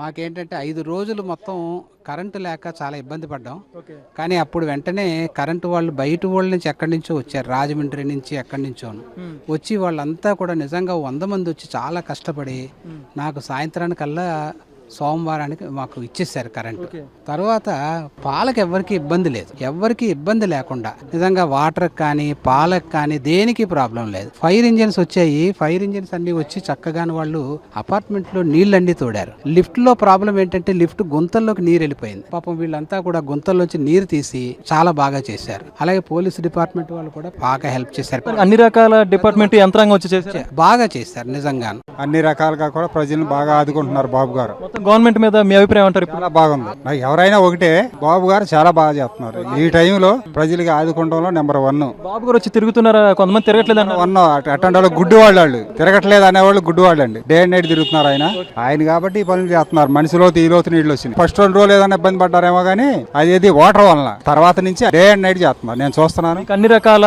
మాకేంటంటే 5 రోజులు మొత్తం కరెంటు లేక చాలా ఇబ్బంది పడ్డాం. కానీ అప్పుడు వెంటనే కరెంటు వాళ్ళు బయట ఊళ్ళ నుంచి ఎక్కడి నుంచో వచ్చారు, రాజమండ్రి నుంచి ఎక్కడి నుంచోను వచ్చి వాళ్ళంతా కూడా నిజంగా 100 మంది వచ్చి చాలా కష్టపడి నాకు సాయంత్రానికల్లా సోమవారానికి మాకు ఇచ్చేసారు కరెంటు. తర్వాత పాలకు ఎవరికి ఇబ్బంది లేదు, ఎవరికి ఇబ్బంది లేకుండా నిజంగా వాటర్కి కానీ పాలకు కానీ దేనికి ప్రాబ్లం లేదు. ఫైర్ ఇంజిన్స్ వచ్చాయి, ఫైర్ ఇంజిన్స్ అన్ని వచ్చి చక్కగానే వాళ్ళు అపార్ట్మెంట్లో నీళ్ళన్నీ తోడారు. లిఫ్ట్ లో ప్రాబ్లం ఏంటంటే లిఫ్ట్ గుంతల్లోకి నీరు వెళ్ళిపోయింది. పాపం వీళ్ళంతా కూడా గుంతల్లోంచి నీరు తీసి చాలా బాగా చేశారు. అలాగే పోలీస్ డిపార్ట్మెంట్ వాళ్ళు కూడా బాగా హెల్ప్ చేశారు. అన్ని రకాల డిపార్ట్మెంట్ యంత్రాంగం వచ్చి చేశారు, బాగా చేశారు. నిజంగా అన్ని రకాలుగా కూడా ప్రజలను బాగా ఆదుకుంటున్నారు బాబు గారు. గవర్నమెంట్ మీద మీ అభిప్రాయం అంటారు? చాలా బాగుంది. నాకు ఎవరైనా ఒకటే, బాబు గారు చాలా బాగా చేస్తున్నారు. ఈ టైంలో ప్రజలకి ఆదుకోవడంలో నెంబర్ 1. బాబు గారు వచ్చి తిరుగుతున్నారా? కొంతమంది తిరగట్లేదు అటువంటి వాళ్ళు గుడ్డి వాళ్ళు, తిరగట్లేదు అనేవాళ్ళు గుడ్డి వాళ్ళు అండి. డే అండ్ నైట్ తిరుగుతున్నారు ఆయన కాబట్టి ఈ పనులు చేస్తున్నారు. మనిషిలో ఈలోతు నీళ్ళు వచ్చింది. ఫస్ట్ 2 రోజులు ఏదైనా ఇబ్బంది పడ్డారేమో కానీ అది వాటర్ వల్ల, తర్వాత నుంచి డే అండ్ నైట్ చేస్తున్నారు. నేను చూస్తున్నాను. అన్ని రకాల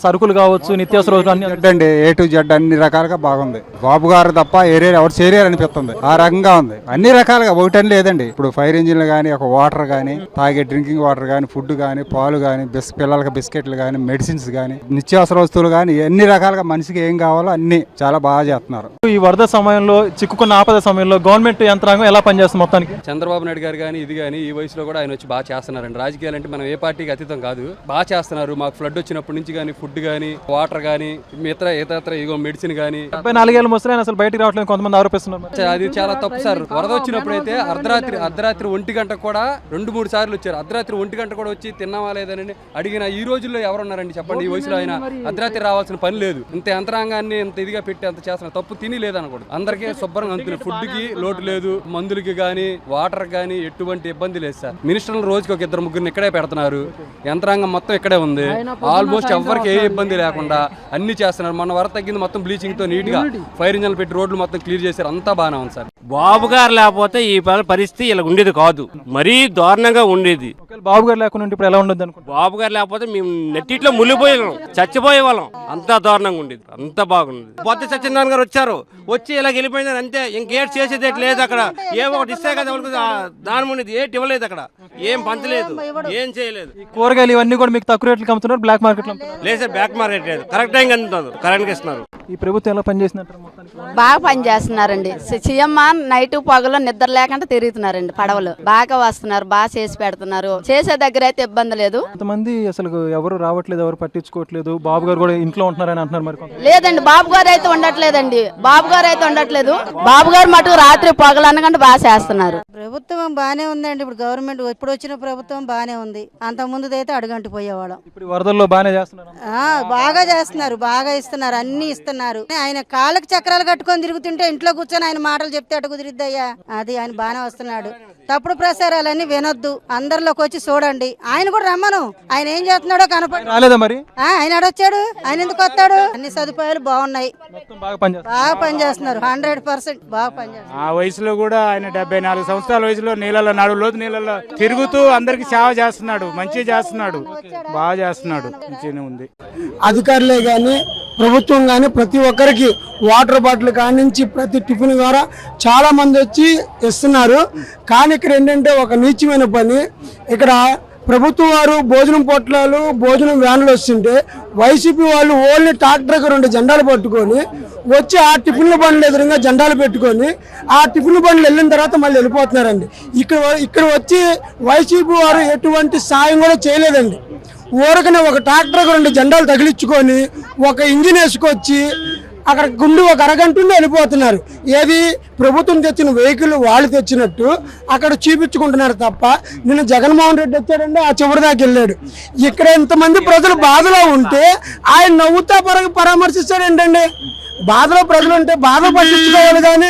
సరుకులు కావచ్చు, నిత్యావసర అండి, A to Z అన్ని రకాలుగా బాగుంది. బాబు గారు తప్ప ఏరియా ఎవరు చేయలేరు అనిపిస్తుంది. ఆ రకంగా ఉంది. అన్ని రకాలుగా ఒకటని లేదండి. ఇప్పుడు ఫైర్ ఇంజిన్లు కానీ, ఒక వాటర్ కానీ, తాగే డ్రింకింగ్ వాటర్ కానీ, ఫుడ్ కానీ, పాలు కానీ, పిల్లలకి బిస్కెట్లు కానీ, మెడిసిన్స్ కానీ, నిత్యావసర వస్తువులు కానీ, అన్ని రకాలుగా మనిషికి ఏం కావాలో అన్ని చాలా బాగా చేస్తున్నారు. ఈ వరద సమయంలో, చిక్కుకున్న ఆపద సమయంలో గవర్నమెంట్ యంత్రాంగం ఎలా పనిచేస్తుంది మొత్తానికి? చంద్రబాబు నాయుడు గారు కానీ ఇది కానీ ఈ వయసులో కూడా ఆయన వచ్చి బాగా చేస్తున్నారండి. రాజకీయాలు అంటే మనం ఏ పార్టీకి అతీతం కాదు, బాగా చేస్తున్నారు. మాకు ఫ్లడ్ వచ్చినప్పటి నుంచి కానీ ఫుడ్ కానీ, వాటర్ కానీ, ఇతర ఇగో మెడిసిన్ కానీ. 74 ఏళ్ళ ముసలి అసలు బయటికి రావట్లేదు కొంతమంది ఆరోపిస్తున్నారు. అది చాలా తప్పు సార్. వరద వచ్చినప్పుడు అయితే అర్ధరాత్రి 1 గంట కూడా 2-3 సార్లు వచ్చారు. అర్ధరాత్రి 1 గంట కూడా వచ్చి తిన్నావా లేదని అడిగిన ఈ రోజుల్లో ఎవరున్నారండి చెప్పండి? ఈ వయసులో ఆయన అర్ధరాత్రి రావాల్సిన పని లేదు. ఇంత యంత్రాంగాన్ని ఇంత ఇదిగా పెట్టి అంత చేస్తున్నారు. తప్పు తిని లేదనకూడదు. అందరికీ శుభ్రంగా అందుతుంది. ఫుడ్ కి లోటు లేదు, మందులకి కానీ వాటర్ కానీ ఎటువంటి ఇబ్బంది లేదు సార్. మినిస్టర్లు రోజుకి ఒక 2-3 ఇక్కడే పెడుతున్నారు. యంత్రాంగం మొత్తం ఇక్కడే ఉంది. ఆల్మోస్ట్ ఎవరికి ఏ ఇబ్బంది లేకుండా అన్ని చేస్తున్నారు. మొన్న వరద తగ్గింది, మొత్తం బ్లీచింగ్ తో నీట్ గా ఫైర్ ఇంజన్లు పెట్టి రోడ్లు మొత్తం క్లియర్ చేశారు. అంతా బాగానే ఉంది సార్. బాబు గారు లేకపోతే ఈ పరిస్థితి ఇలా ఉండేది కాదు, మరీ దారుణంగా ఉండేది. బాబు గారు లేకుండా ఇప్పుడు ఎలా ఉండదు అనుకో. బాబు గారు లేకపోతే మేము నెట్టిట్లో మునిగిపోయే వాళ్ళం, చచ్చిపోయే వాళ్ళం. అంతా దారుణంగా ఉండేది, అంతా బాగుండేది. బొత్స సత్యనారాయణ గారు వచ్చి ఇలా వెళ్ళిపోయినారు అంతే. ఇంకేట్ చేసేది లేదు. అక్కడ ఏమో ఒకటి ఇస్తే కదా దాని ఉండేది. ఏటి ఇవ్వలేదు, అక్కడ ఏం పంచలేదు, ఏం చేయలేదు. కూరగాయలు ఇవన్నీ కూడా మీకు తక్కువ రేట్లకు అమ్ముతున్నారు, బ్లాక్ మార్కెట్ లో లేదు సార్. బ్లాక్ మార్కెట్ లేదు, కరెక్ట్ టైం అందుతుంది, కరెంట్ ఇస్తున్నారు. ఈ ప్రభుత్వం ఎలా పనిచేస్తున్నారు? బాగా పనిచేస్తున్నారండి. సీఎం నైట్ పగలు నిద్ర లేకుండా తిరుగుతున్నారండి. పడవలు బాగా వస్తున్నారు, బాగా చేసి పెడుతున్నారు. చేసే దగ్గర అయితే ఇబ్బంది లేదు. కొంతమంది అసలు ఎవరు రావట్లేదు, ఎవరు పట్టించుకోవట్లేదు. బాబు గారు కూడా ఇంట్లో ఉంటున్నారని అంటున్నారు. మరి లేదండి, బాబు గారు అయితే ఉండట్లేదండి. బాబు గారు మటు రాత్రి పగలు అనకుండా బాగా చేస్తున్నారు. ప్రభుత్వం బానే ఉందండి. ఇప్పుడు గవర్నమెంట్ ఇప్పుడు వచ్చిన ప్రభుత్వం బానే ఉంది. అంత ముందు అయితే అడుగంటి పోయేవాళ్ళం. ఇప్పుడు వరదల్లో బాగానే చేస్తున్నారు. బాగా చేస్తున్నారు, బాగా ఇస్తున్నారు, అన్ని ఇస్తున్నారు. ఆయన కాళ్ళకి చక్రాలు కట్టుకొని తిరుగుతుంటే ఇంట్లో కూర్చొని ఆయన మాటలు చెప్తే అటు కుదిరిద్దయ్యా. అది ఆయన బాగానే వస్తున్నాడు. తప్పుడు ప్రసారాలన్నీ వినొద్దు, అందరిలోకి వచ్చి చూడండి. ఆయన కూడా రమ్మను, ఆయన ఏం చేస్తున్నాడో కనపడి రాలేదా మరి? ఆయన అడొచ్చాడు, ఆయన ఎందుకు వస్తాడు? అన్ని సదుపాయాలు బాగున్నాయి, బాగా పనిచేస్తున్నారు. 100% బాగా పనిచేస్తున్నారు. ఆ వయసులో కూడా ఆయన 74 సంవత్సరాల వయసులో నీళ్ళలో నడువులోతు నీళ్ళలో తిరుగుతూ అందరికి సేవ చేస్తున్నాడు. మంచిగా చేస్తున్నాడు, బాగా చేస్తున్నాడు. మంచిగానే ఉంది. అధికారులే కానీ, ప్రభుత్వం కానీ ప్రతి ఒక్కరికి వాటర్ బాటిల్ కానించి ప్రతి టిఫిన్ ద్వారా చాలా మంది వచ్చి ఇస్తున్నారు. కానీ ఇక్కడ ఏంటంటే ఒక నీచమైన పని, ఇక్కడ ప్రభుత్వం వారు భోజనం పొట్లాలు, భోజనం వ్యాన్లు వస్తుంటే వైసీపీ వాళ్ళు ఓన్లీ ట్రాక్టర్కి 2 జెండాలు పట్టుకొని వచ్చి ఆ టిఫిన్ల బండ్లు ఎదురుగా జెండాలు పెట్టుకొని ఆ టిఫిన్ బండ్లు వెళ్ళిన తర్వాత మళ్ళీ వెళ్ళిపోతున్నారండి. ఇక్కడ వచ్చి వైసీపీ వారు ఎటువంటి సాయం కూడా చేయలేదండి. ఊరకనే ఒక ట్రాక్టర్కి 2 జెండాలు తగిలించుకొని ఒక ఇంజిన్ వేసుకొచ్చి అక్కడ గుండు ఒక అరగంటనే వెళ్ళిపోతున్నారు. ఏది ప్రభుత్వం తెచ్చిన వెహికల్ వాళ్ళు తెచ్చినట్టు అక్కడ చూపించుకుంటున్నారు తప్ప. నిన్న జగన్మోహన్ రెడ్డి వచ్చాడండి, ఆ చివరి దాకా వెళ్ళాడు. ఇక్కడ ఎంతమంది ప్రజలు బాధలో ఉంటే ఆయన నవ్వుతా పరామర్శిస్తాడు ఏంటండి? బాధలో ప్రజలు ఉంటే బాధ పట్టించుకోవాలి కానీ